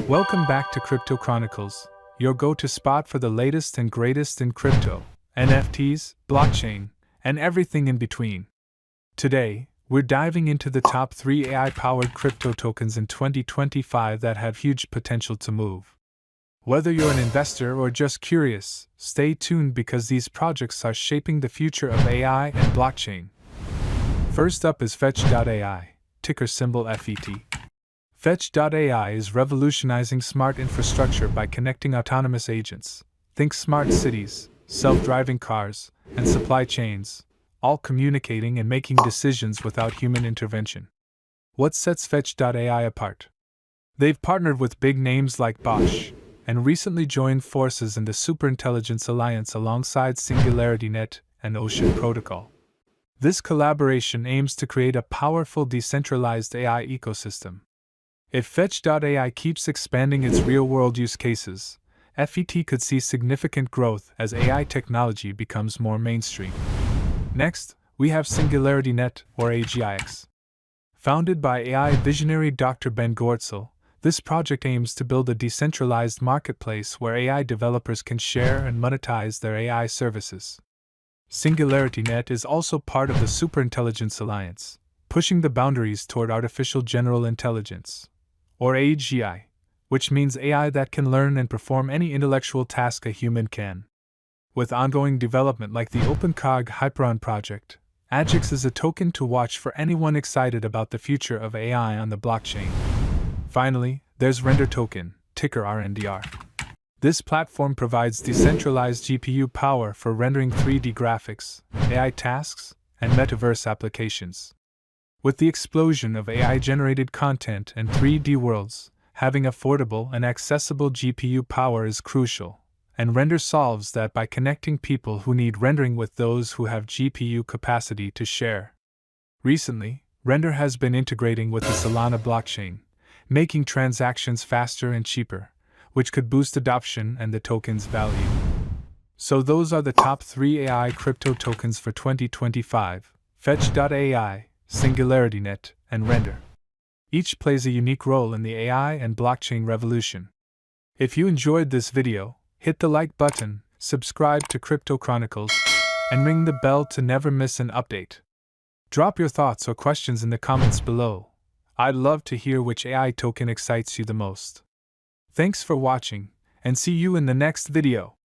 Welcome back to Crypto Chronicles, your go-to spot for the latest and greatest in crypto, NFTs, blockchain, and everything in between. Today, we're diving into the top 3 AI-powered crypto tokens in 2025 that have huge potential to move. Whether you're an investor or just curious, stay tuned because these projects are shaping the future of AI and blockchain. First up is Fetch.ai, ticker symbol FET. Fetch.ai is revolutionizing smart infrastructure by connecting autonomous agents, think smart cities, self-driving cars, and supply chains, all communicating and making decisions without human intervention. What sets Fetch.ai apart? They've partnered with big names like Bosch, and recently joined forces in the Superintelligence Alliance alongside SingularityNET and Ocean Protocol. This collaboration aims to create a powerful decentralized AI ecosystem. If Fetch.ai keeps expanding its real-world use cases, FET could see significant growth as AI technology becomes more mainstream. Next, we have SingularityNET, or AGIX. Founded by AI visionary Dr. Ben Goertzel, this project aims to build a decentralized marketplace where AI developers can share and monetize their AI services. SingularityNET is also part of the Superintelligence Alliance, pushing the boundaries toward artificial general intelligence, or AGI, which means AI that can learn and perform any intellectual task a human can. With ongoing development like the OpenCog Hyperon project, AGIX is a token to watch for anyone excited about the future of AI on the blockchain. Finally, there's Render Token, ticker RNDR. This platform provides decentralized GPU power for rendering 3D graphics, AI tasks, and metaverse applications. With the explosion of AI-generated content and 3D worlds, having affordable and accessible GPU power is crucial, and Render solves that by connecting people who need rendering with those who have GPU capacity to share. Recently, Render has been integrating with the Solana blockchain, making transactions faster and cheaper, which could boost adoption and the token's value. So those are the top 3 AI crypto tokens for 2025, Fetch.ai, SingularityNET, and Render. Each plays a unique role in the AI and blockchain revolution. If you enjoyed this video, hit the like button, subscribe to Crypto Chronicles, and ring the bell to never miss an update. Drop your thoughts or questions in the comments below. I'd love to hear which AI token excites you the most. Thanks for watching, and see you in the next video.